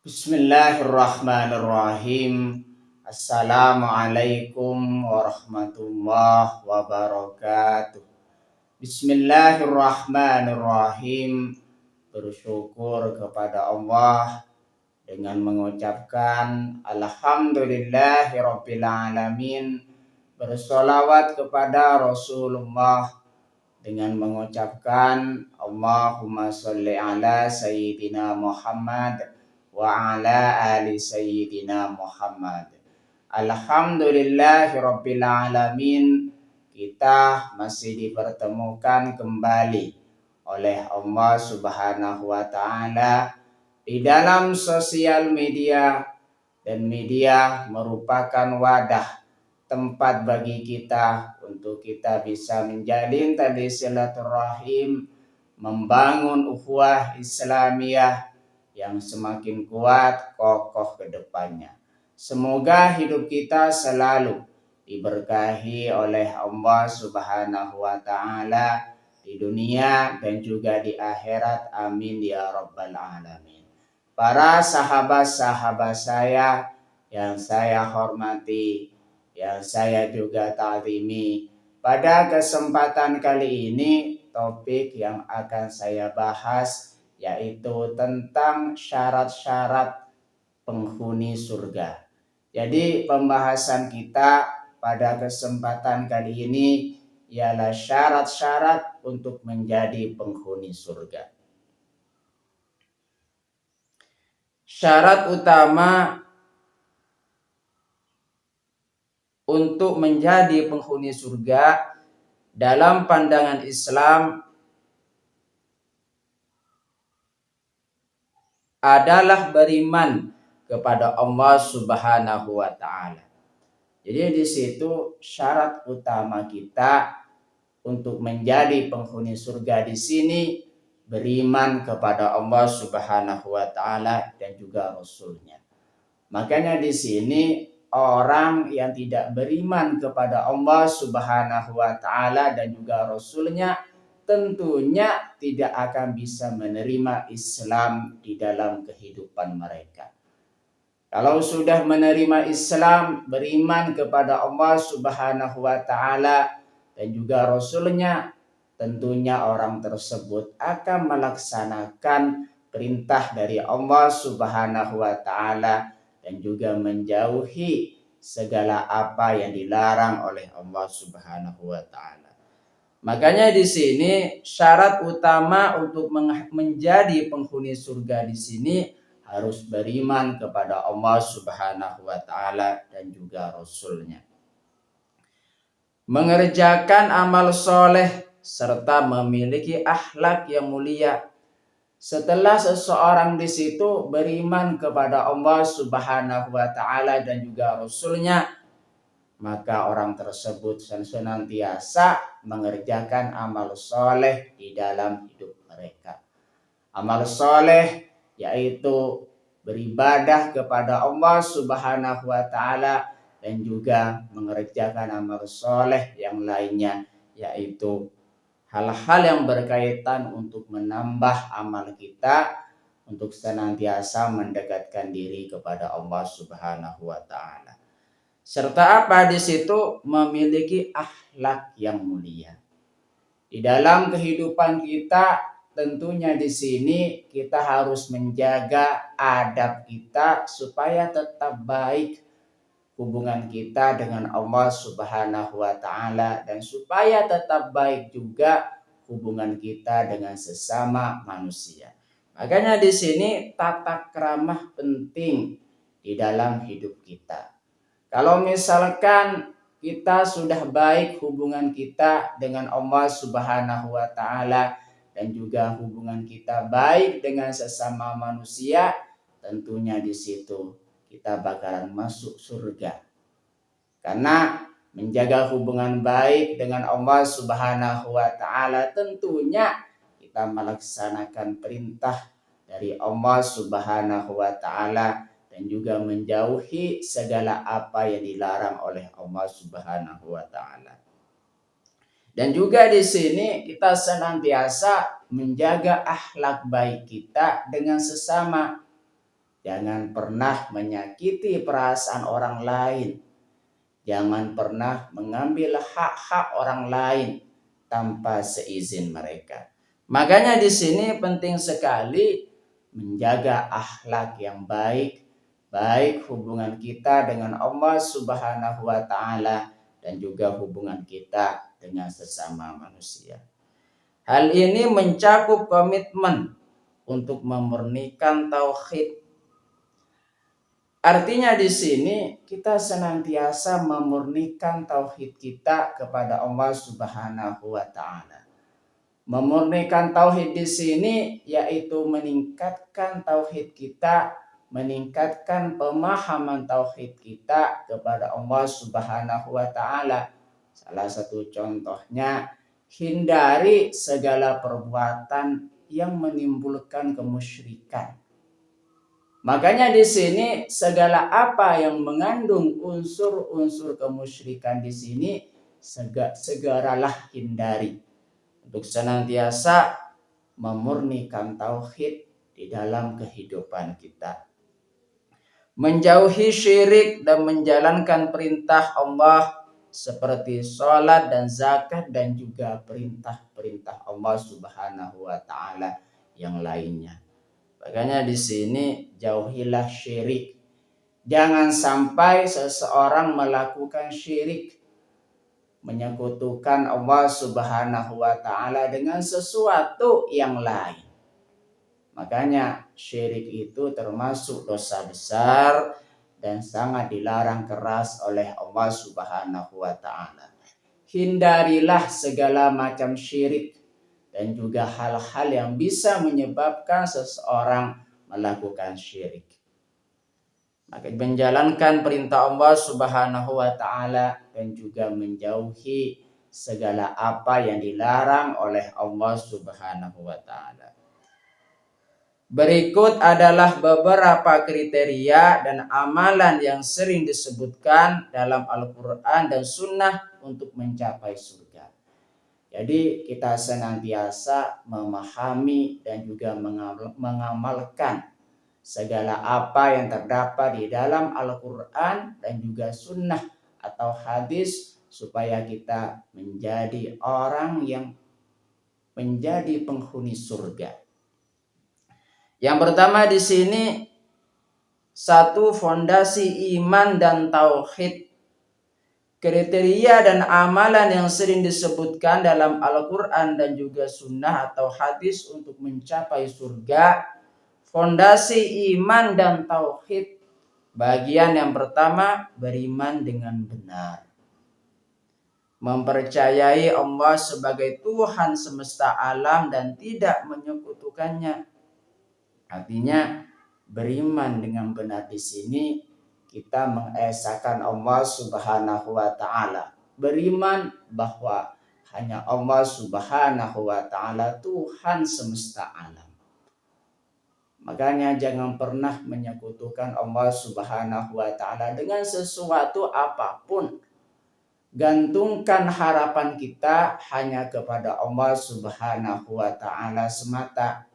Bismillahirrahmanirrahim. Assalamualaikum warahmatullahi wabarakatuh. Bismillahirrahmanirrahim. Bersyukur kepada Allah dengan mengucapkan Alhamdulillahirrabbilalamin. Bersolawat kepada Rasulullah dengan mengucapkan Allahumma sholli ala Sayyidina Muhammad wa ala ali Sayyidina Muhammad. Alhamdulillahirabbil alamin. Kita masih dipertemukan kembali oleh Allah Subhanahu wa taala di dalam sosial media, dan media merupakan wadah tempat bagi kita untuk kita bisa menjalin tali silaturahim, membangun ukhuwah Islamiyah yang semakin kuat kokoh ke depannya. Semoga hidup kita selalu diberkahi oleh Allah Subhanahu wa taala di dunia dan juga di akhirat. Amin ya rabbal alamin. Para sahabat-sahabat saya yang saya hormati, yang saya juga ta'zimi, pada kesempatan kali ini topik yang akan saya bahas yaitu tentang syarat-syarat penghuni surga. Jadi pembahasan kita pada kesempatan kali ini ialah syarat-syarat untuk menjadi penghuni surga. Syarat utama untuk menjadi penghuni surga dalam pandangan Islam adalah beriman kepada Allah Subhanahu wa taala. Jadi di situ syarat utama kita untuk menjadi penghuni surga di sini beriman kepada Allah Subhanahu wa taala dan juga Rasulnya. Makanya di sini orang yang tidak beriman kepada Allah Subhanahu wa taala dan juga Rasulnya tentunya tidak akan bisa menerima Islam di dalam kehidupan mereka. Kalau sudah menerima Islam, beriman kepada Allah Subhanahu wa taala dan juga Rasulnya, tentunya orang tersebut akan melaksanakan perintah dari Allah Subhanahu wa taala dan juga menjauhi segala apa yang dilarang oleh Allah Subhanahu wa taala. Makanya di sini syarat utama untuk menjadi penghuni surga di sini harus beriman kepada Allah Subhanahu wa taala dan juga Rasulnya. Mengerjakan amal soleh serta memiliki akhlak yang mulia. Setelah seseorang di situ beriman kepada Allah Subhanahu wa taala dan juga Rasulnya, maka orang tersebut senantiasa mengerjakan amal soleh di dalam hidup mereka. Amal soleh yaitu beribadah kepada Allah Subhanahu wa taala dan juga mengerjakan amal soleh yang lainnya, yaitu hal-hal yang berkaitan untuk menambah amal kita untuk senantiasa mendekatkan diri kepada Allah Subhanahu wa taala. Serta apa di situ memiliki akhlak yang mulia. Di dalam kehidupan kita tentunya di sini kita harus menjaga adab kita supaya tetap baik hubungan kita dengan Allah Subhanahu wa taala dan supaya tetap baik juga hubungan kita dengan sesama manusia. Makanya di sini tata krama penting di dalam hidup kita. Kalau misalkan kita sudah baik hubungan kita dengan Allah Subhanahu wa taala dan juga hubungan kita baik dengan sesama manusia, tentunya di situ kita bakalan masuk surga. Karena menjaga hubungan baik dengan Allah Subhanahu wa taala tentunya kita melaksanakan perintah dari Allah Subhanahu wa taala dan juga menjauhi segala apa yang dilarang oleh Allah Subhanahu wa taala. Dan juga di sini kita senantiasa menjaga akhlak baik kita dengan sesama. Jangan pernah menyakiti perasaan orang lain. Jangan pernah mengambil hak-hak orang lain tanpa seizin mereka. Makanya di sini penting sekali menjaga akhlak yang baik, baik hubungan kita dengan Allah Subhanahu wa taala dan juga hubungan kita dengan sesama manusia. Hal ini mencakup komitmen untuk memurnikan tauhid. Artinya di sini kita senantiasa memurnikan tauhid kita kepada Allah Subhanahu wa taala. Memurnikan tauhid di sini yaitu meningkatkan tauhid kita, meningkatkan pemahaman tauhid kita kepada Allah Subhanahu wa taala. Salah satu contohnya, hindari segala perbuatan yang menimbulkan kemusyrikan. Makanya di sini segala apa yang mengandung unsur-unsur kemusyrikan di sini segeralah hindari untuk senantiasa memurnikan tauhid di dalam kehidupan kita. Menjauhi syirik dan menjalankan perintah Allah seperti sholat dan zakat dan juga perintah-perintah Allah Subhanahu wa taala yang lainnya. Makanya di sini jauhilah syirik. Jangan sampai seseorang melakukan syirik, menyekutukan Allah Subhanahu wa taala dengan sesuatu yang lain. Makanya syirik itu termasuk dosa besar dan sangat dilarang keras oleh Allah Subhanahu wa taala. Hindarilah segala macam syirik dan juga hal-hal yang bisa menyebabkan seseorang melakukan syirik. Maka menjalankan perintah Allah Subhanahu wa taala dan juga menjauhi segala apa yang dilarang oleh Allah Subhanahu wa taala. Berikut adalah beberapa kriteria dan amalan yang sering disebutkan dalam Al-Quran dan Sunnah untuk mencapai surga. Jadi kita senantiasa memahami dan juga mengamalkan segala apa yang terdapat di dalam Al-Quran dan juga Sunnah atau hadis supaya kita menjadi orang yang menjadi penghuni surga. Yang pertama di sini satu, fondasi iman dan tauhid. Kriteria dan amalan yang sering disebutkan dalam Al-Quran dan juga Sunnah atau hadis untuk mencapai surga. Fondasi iman dan tauhid. Bagian yang pertama, beriman dengan benar. Mempercayai Allah sebagai Tuhan semesta alam dan tidak menyekutukannya. Artinya beriman dengan benar di sini kita mengesahkan Allah Subhanahu wa taala. Beriman bahwa hanya Allah Subhanahu wa taala Tuhan semesta alam. Makanya jangan pernah menyekutukan Allah Subhanahu wa taala dengan sesuatu apapun. Gantungkan harapan kita hanya kepada Allah Subhanahu wa taala semata.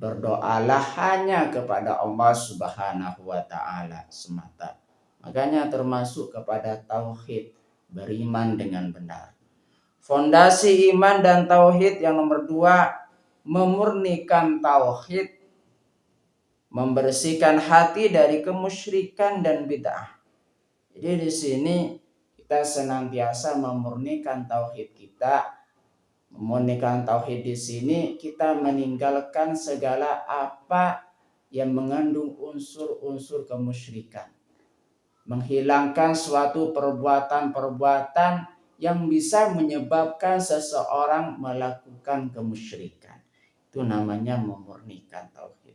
Berdoalah hanya kepada Allah Subhanahu wa taala semata. Makanya termasuk kepada tauhid, beriman dengan benar. Fondasi iman dan tauhid yang nomor 2, memurnikan tauhid, membersihkan hati dari kemusyrikan dan bid'ah. Jadi di sini kita senantiasa memurnikan tauhid kita. Memurnikan tauhid di sini kita meninggalkan segala apa yang mengandung unsur-unsur kemusyrikan. Menghilangkan suatu perbuatan-perbuatan yang bisa menyebabkan seseorang melakukan kemusyrikan. Itu namanya memurnikan tauhid.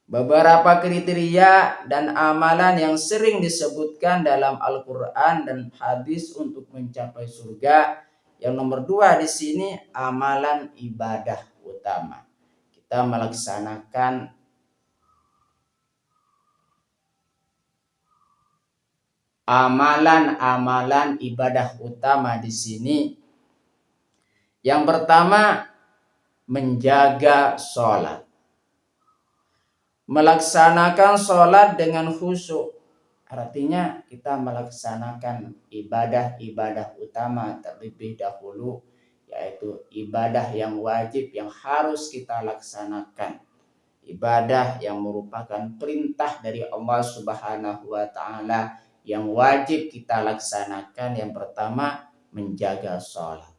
Beberapa kriteria dan amalan yang sering disebutkan dalam Al-Quran dan hadis untuk mencapai surga. Yang nomor 2 di sini amalan ibadah utama. Kita melaksanakan amalan-amalan ibadah utama di sini. Yang pertama, menjaga sholat. Melaksanakan sholat dengan khusyuk, artinya kita melaksanakan ibadah-ibadah utama terlebih dahulu, yaitu ibadah yang wajib yang harus kita laksanakan. Ibadah yang merupakan perintah dari Allah Subhanahu wa taala yang wajib kita laksanakan. Yang pertama, menjaga sholat.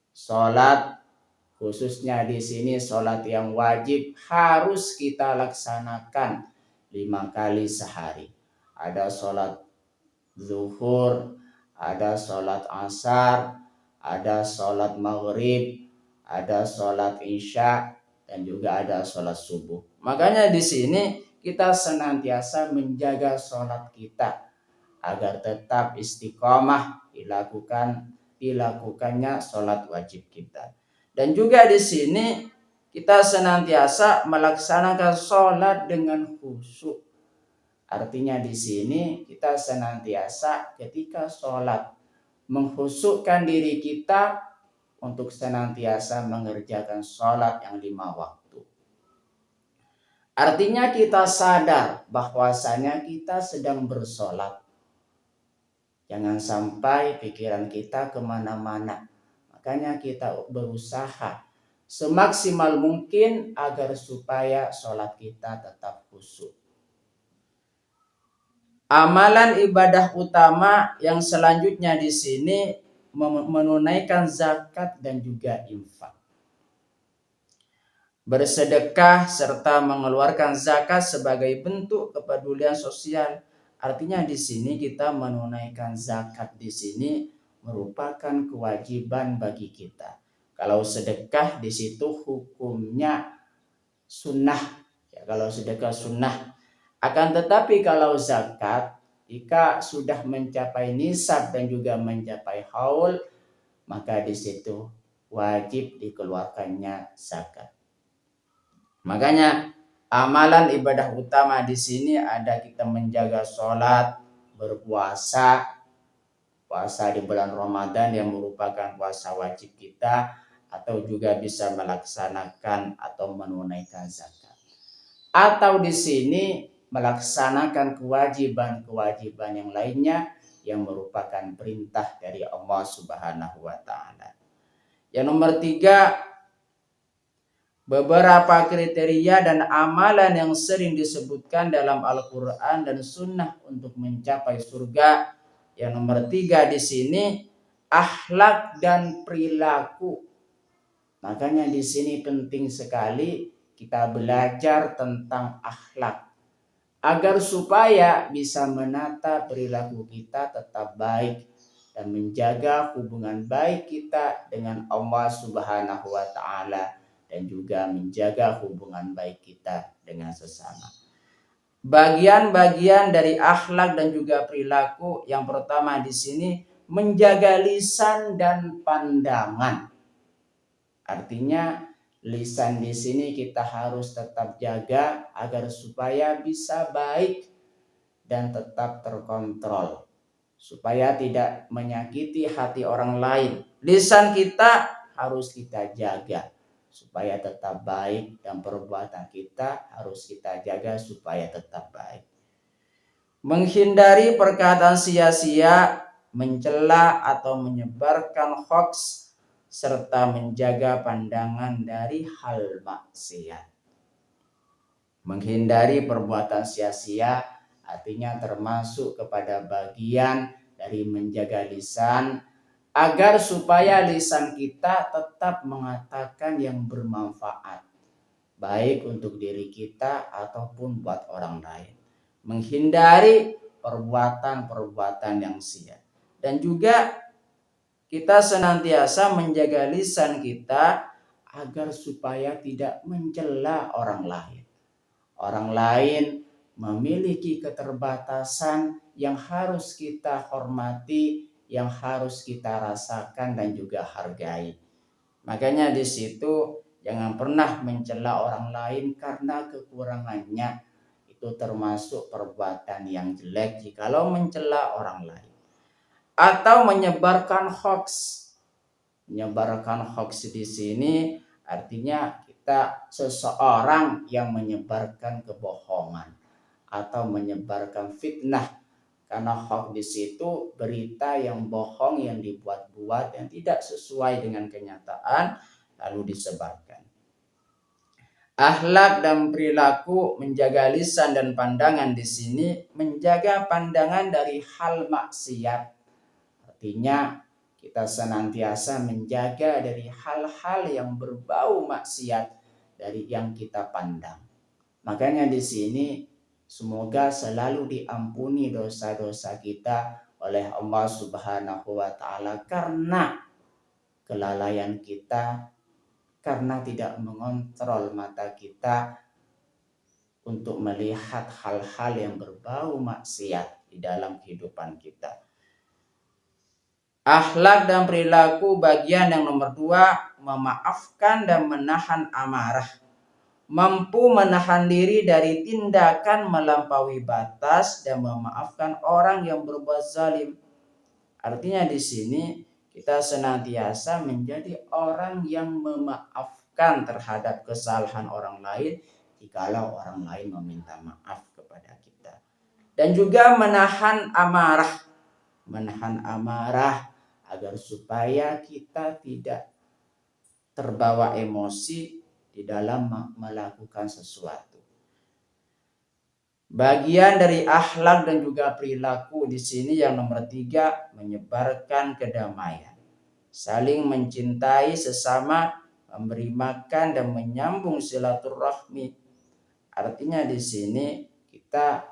Sholat, khususnya di sini sholat yang wajib harus kita laksanakan 5 kali sehari. Ada sholat zuhur, ada sholat asar, ada sholat maghrib, ada sholat isya, dan juga ada sholat subuh. Makanya di sini kita senantiasa menjaga sholat kita agar tetap istiqomah dilakukannya sholat wajib kita. Dan juga di sini kita senantiasa melaksanakan sholat dengan khusyuk. Artinya di sini kita senantiasa ketika sholat mengkhusyukkan diri kita untuk senantiasa mengerjakan sholat yang 5 waktu. Artinya kita sadar bahwasanya kita sedang bersolat. Jangan sampai pikiran kita kemana-mana. Makanya kita berusaha semaksimal mungkin agar supaya sholat kita tetap khusyuk. Amalan ibadah utama yang selanjutnya di sini menunaikan zakat dan juga infak. Bersedekah serta mengeluarkan zakat sebagai bentuk kepedulian sosial. Artinya di sini kita menunaikan zakat di sini merupakan kewajiban bagi kita. Kalau sedekah di situ hukumnya sunnah. Ya, kalau sedekah sunnah. Akan tetapi kalau zakat, jika sudah mencapai nisab dan juga mencapai haul, maka di situ wajib dikeluarkannya zakat. Makanya amalan ibadah utama di sini ada kita menjaga sholat, berpuasa, puasa di bulan Ramadan yang merupakan puasa wajib kita, atau juga bisa melaksanakan atau menunaikan zakat. Atau di sini melaksanakan kewajiban-kewajiban yang lainnya yang merupakan perintah dari Allah Subhanahu wa taala. Yang nomor 3, beberapa kriteria dan amalan yang sering disebutkan dalam Al-Quran dan Sunnah untuk mencapai surga. Yang nomor 3 di sini akhlak dan perilaku. Makanya di sini penting sekali kita belajar tentang akhlak agar supaya bisa menata perilaku kita tetap baik dan menjaga hubungan baik kita dengan Allah Subhanahu wa taala dan juga menjaga hubungan baik kita dengan sesama. Bagian-bagian dari akhlak dan juga perilaku yang pertama di sini menjaga lisan dan pandangan. Artinya lisan di sini kita harus tetap jaga agar supaya bisa baik dan tetap terkontrol, supaya tidak menyakiti hati orang lain. Lisan kita harus kita jaga supaya tetap baik dan perbuatan kita harus kita jaga supaya tetap baik. Menghindari perkataan sia-sia, mencela atau menyebarkan hoaks, serta menjaga pandangan dari hal maksiat. Menghindari perbuatan sia-sia artinya termasuk kepada bagian dari menjaga lisan agar supaya lisan kita tetap mengatakan yang bermanfaat baik untuk diri kita ataupun buat orang lain. Menghindari perbuatan-perbuatan yang sia. Dan juga kita senantiasa menjaga lisan kita agar supaya tidak mencela orang lain. Orang lain memiliki keterbatasan yang harus kita hormati, yang harus kita rasakan dan juga hargai. Makanya di situ jangan pernah mencela orang lain karena kekurangannya. Itu termasuk perbuatan yang jelek jikalau mencela orang lain. Atau menyebarkan hoax. Menyebarkan hoax di sini artinya kita seseorang yang menyebarkan kebohongan atau menyebarkan fitnah. Karena hoax di situ berita yang bohong, yang dibuat-buat, yang tidak sesuai dengan kenyataan lalu disebarkan. Akhlak dan perilaku, menjaga lisan dan pandangan di sini menjaga pandangan dari hal maksiat. Artinya kita senantiasa menjaga dari hal-hal yang berbau maksiat dari yang kita pandang. Makanya di sini semoga selalu diampuni dosa-dosa kita oleh Allah Subhanahu wa taala karena kelalaian kita, karena tidak mengontrol mata kita untuk melihat hal-hal yang berbau maksiat di dalam kehidupan kita. Akhlak dan perilaku bagian yang nomor 2, memaafkan dan menahan amarah. Mampu menahan diri dari tindakan melampaui batas dan memaafkan orang yang berbuat zalim. Artinya di sini kita senantiasa menjadi orang yang memaafkan terhadap kesalahan orang lain jikalau orang lain meminta maaf kepada kita. Dan juga menahan amarah. Menahan amarah agar supaya kita tidak terbawa emosi di dalam melakukan sesuatu. Bagian dari akhlak dan juga perilaku di sini yang nomor 3, menyebarkan kedamaian. Saling mencintai sesama, memberi makan dan menyambung silaturahmi. Artinya di sini kita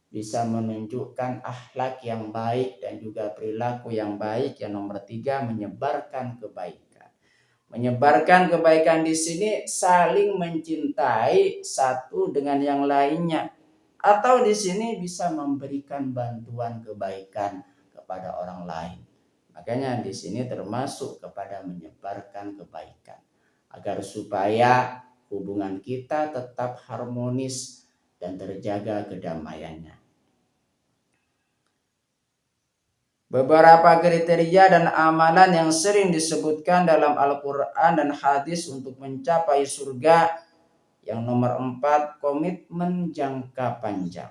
bisa menunjukkan akhlak yang baik dan juga perilaku yang baik. Yang nomor 3, menyebarkan kebaikan. Menyebarkan kebaikan di sini saling mencintai satu dengan yang lainnya, atau di sini bisa memberikan bantuan kebaikan kepada orang lain. Makanya di sini termasuk kepada menyebarkan kebaikan agar supaya hubungan kita tetap harmonis dan terjaga kedamaiannya. Beberapa kriteria dan amalan yang sering disebutkan dalam Al-Quran dan hadis untuk mencapai surga. Yang nomor 4, komitmen jangka panjang.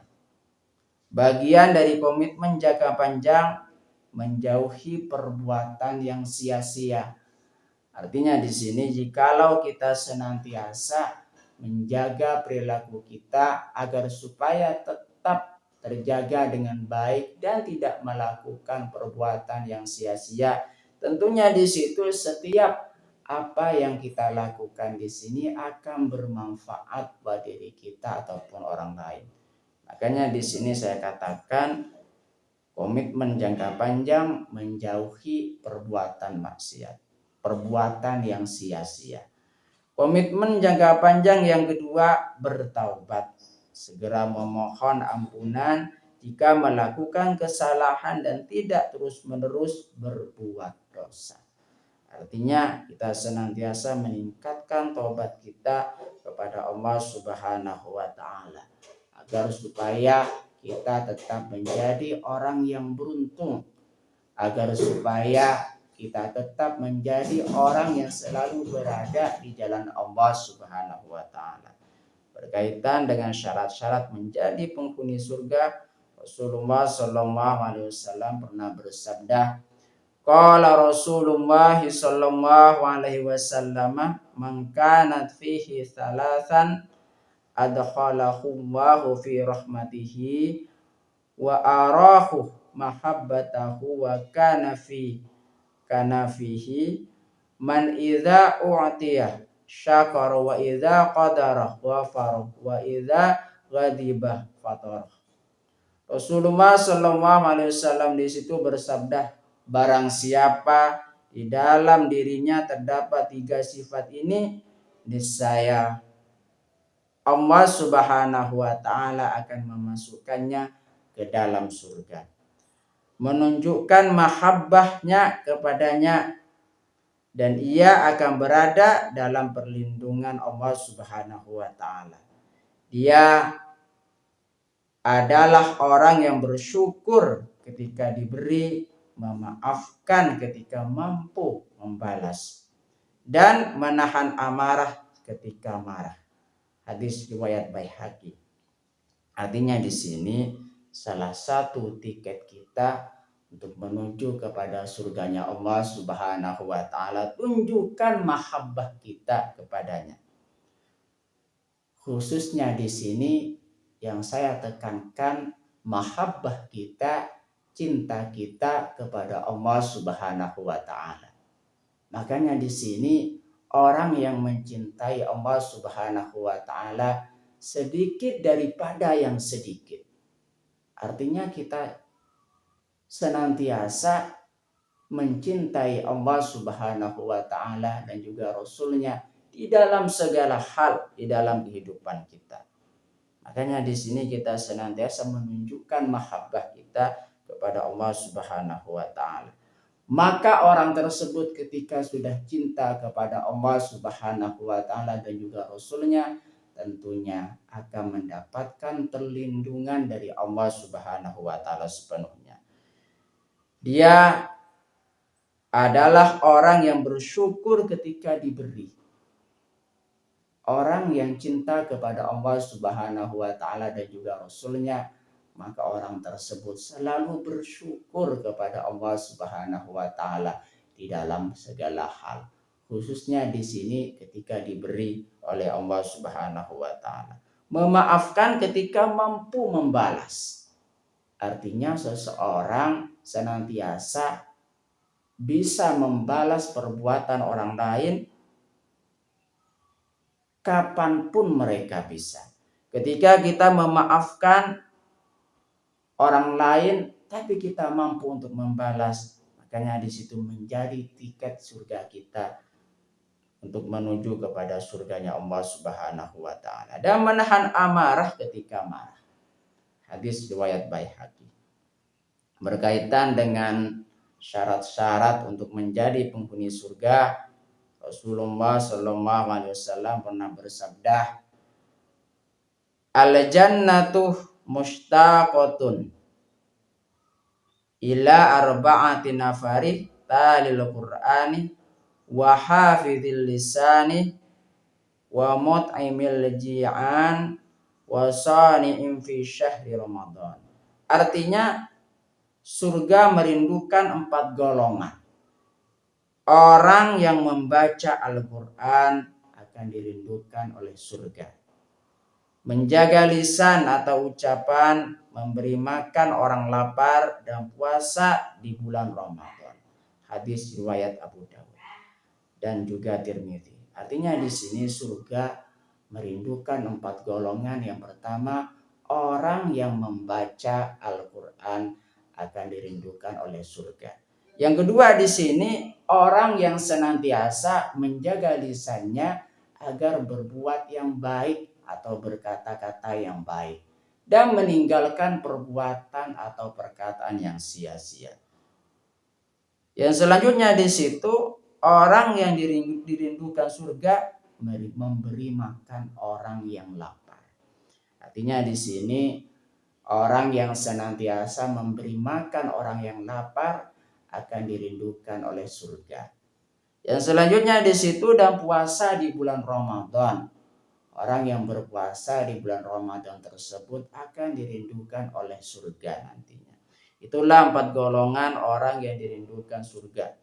Bagian dari komitmen jangka panjang menjauhi perbuatan yang sia-sia. Artinya di sini jikalau kita senantiasa menjaga perilaku kita agar supaya tetap terjaga dengan baik dan tidak melakukan perbuatan yang sia-sia, tentunya di situ setiap apa yang kita lakukan di sini akan bermanfaat buat diri kita ataupun orang lain. Makanya di sini saya katakan komitmen jangka panjang menjauhi perbuatan maksiat, perbuatan yang sia-sia. Komitmen jangka panjang yang kedua, bertaubat, segera memohon ampunan jika melakukan kesalahan dan tidak terus-menerus berbuat dosa. Artinya kita senantiasa meningkatkan taubat kita kepada Allah Subhanahu wa taala agar supaya kita tetap menjadi orang yang beruntung, agar supaya kita tetap menjadi orang yang selalu berada di jalan Allah Subhanahu wa taala. Berkaitan dengan syarat-syarat menjadi penghuni surga, Rasulullah sallallahu alaihi wasallam pernah bersabda, qala Rasulullah sallallahu alaihi wasallam, man kanat fihi thalathan adkhalahullahu fi rahmatihi wa arahu mahabbatahu wa kana fihi man idza u'tiya syakara wa idza qadara ghafara wa idza ghadiba fatara. Rasulullah sallallahu alaihi wasallam di situ bersabda, barang siapa di dalam dirinya terdapat 3 sifat ini, niscaya Allah Subhanahu wa taala akan memasukkannya ke dalam surga. Menunjukkan mahabbahnya kepadanya dan ia akan berada dalam perlindungan Allah Subhanahu wa taala. Dia adalah orang yang bersyukur ketika diberi, memaafkan ketika mampu membalas, dan menahan amarah ketika marah. Hadis riwayat Baihaqi. Artinya di sini salah satu tiket kita untuk menuju kepada surganya Allah Subhanahu wa taala, tunjukkan mahabbah kita kepadanya. Khususnya di sini yang saya tekankan, mahabbah kita, cinta kita kepada Allah Subhanahu wa taala. Makanya di sini orang yang mencintai Allah Subhanahu wa taala sedikit daripada yang sedikit. Artinya kita senantiasa mencintai Allah Subhanahu wa taala dan juga Rasulnya di dalam segala hal di dalam kehidupan kita. Makanya di sini kita senantiasa menunjukkan mahabbah kita kepada Allah Subhanahu wa taala. Maka orang tersebut ketika sudah cinta kepada Allah Subhanahu wa taala dan juga Rasulnya, tentunya akan mendapatkan perlindungan dari Allah Subhanahu wa taala sepenuhnya. Dia adalah orang yang bersyukur ketika diberi. Orang yang cinta kepada Allah Subhanahu wa taala dan juga Rasulnya, maka orang tersebut selalu bersyukur kepada Allah Subhanahu wa taala di dalam segala hal. Khususnya di sini ketika diberi oleh Allah Subhanahu wa taala. Memaafkan ketika mampu membalas. Artinya seseorang senantiasa bisa membalas perbuatan orang lain kapanpun mereka bisa. Ketika kita memaafkan orang lain, tapi kita mampu untuk membalas, makanya di situ menjadi tiket surga kita untuk menuju kepada surganya Allah Subhanahu wa taala. Dan menahan amarah ketika marah. Hadis riwayat Baihaqi. Berkaitan dengan syarat-syarat untuk menjadi penghuni surga, Rasulullah Shallallahu Alaihi Wasallam pernah bersabda, al-jannatu mushtaqatun ila arba'ati nafari talil qur'ani wa hafidhil lisani wa mut'imil ji'an wa sani'in fi syahri Ramadan. Artinya surga merindukan 4 golongan. Orang yang membaca Al-Quran akan dirindukan oleh surga. Menjaga lisan atau ucapan, memberi makan orang lapar, dan puasa di bulan Ramadan. Hadis riwayat Abu Dawud dan juga Tirmidzi. Artinya di sini surga merindukan 4 golongan. Yang pertama, orang yang membaca Al-Quran akan dirindukan oleh surga. Yang kedua di sini, orang yang senantiasa menjaga lisannya agar berbuat yang baik atau berkata-kata yang baik dan meninggalkan perbuatan atau perkataan yang sia-sia. Yang selanjutnya di situ, orang yang dirindukan surga memberi makan orang yang lapar. Artinya di sini orang yang senantiasa memberi makan orang yang lapar akan dirindukan oleh surga. Yang selanjutnya di situ, dan puasa di bulan Ramadan. Orang yang berpuasa di bulan Ramadan tersebut akan dirindukan oleh surga nantinya. Itulah 4 golongan orang yang dirindukan surga.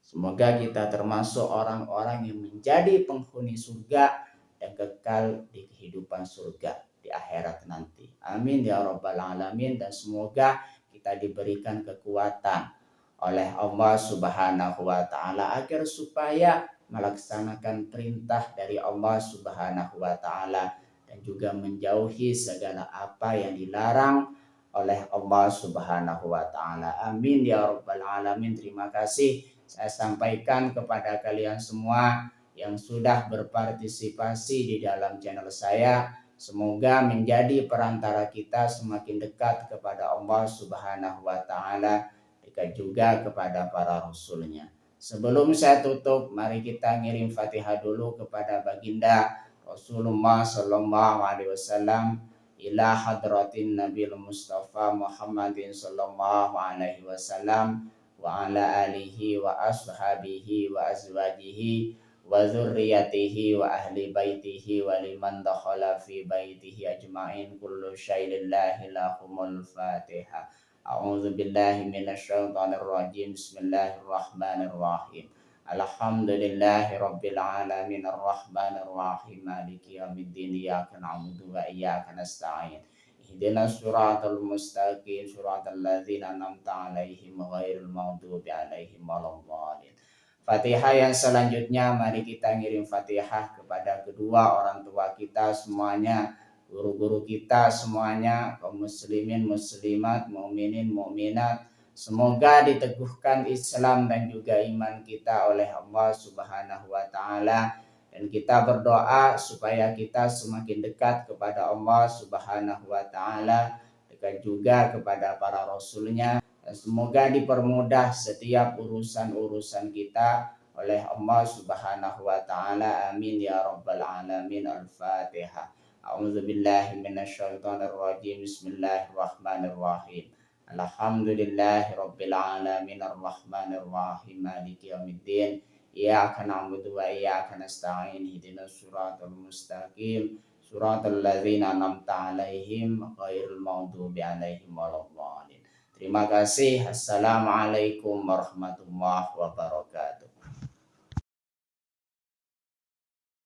Semoga kita termasuk orang-orang yang menjadi penghuni surga dan kekal di kehidupan surga di akhirat nanti. Amin ya rabbal alamin. Dan semoga kita diberikan kekuatan oleh Allah Subhanahu wa taala agar supaya melaksanakan perintah dari Allah Subhanahu wa taala dan juga menjauhi segala apa yang dilarang oleh Allah Subhanahu wa taala. Amin ya rabbal alamin. Terima kasih saya sampaikan kepada kalian semua yang sudah berpartisipasi di dalam channel saya. Semoga menjadi perantara kita semakin dekat kepada Allah Subhanahu wa taala, dekat juga kepada para rasulnya. Sebelum saya tutup, mari kita ngirim Fatihah dulu kepada baginda Rasulullah Sallallahu Alaihi Wasallam, ila hadratin Nabil Mustafa Muhammadin Sallallahu Alaihi Wasallam wa ala alihi wa ashabihi wa azwajihi wa dzurriyyatihi wa ahli baitihi wa liman dakhala fi baitihi ajma'in kullu syai'in lillahi lahumul Fatihah. A'udzu billahi minasyaitonir rajim. Bismillahirrahmanirrahim. Alhamdulillahi rabbil alamin arrahmanir rahim maliki yaumiddin iyyaka na'budu wa iyyaka nasta'in. Ihdinas siratal mustaqim siratal ladzina an'amta 'alaihim ghairil maghdubi 'alaihim waladdallin. Fatihah yang selanjutnya mari kita ngirim Fatihah kepada kedua orang tua kita semuanya, guru-guru kita semuanya, kaum muslimin muslimat, mukminin mukminat. Semoga diteguhkan Islam dan juga iman kita oleh Allah Subhanahu wa taala, dan kita berdoa supaya kita semakin dekat kepada Allah Subhanahu wa taala, dekat juga kepada para rasulnya. Semoga dipermudah setiap urusan-urusan kita oleh Allah Subhanahu wa taala. Amin ya rabbal alamin. Al-Fatihah. A'udzu billahi minasyaitonir rajim. Bismillahirrahmanirrahim. Alhamdulillahi rabbil alamin arrahmanir rahim maliki yaumiddin. Iyyaka na'budu wa iyyaka nasta'in. Ihdinas siratal mustaqim siratal ladzina an'amta 'alaihim ghairil maghdubi 'alaihim waladdallin. Terima kasih. Assalamualaikum warahmatullahi wabarakatuh.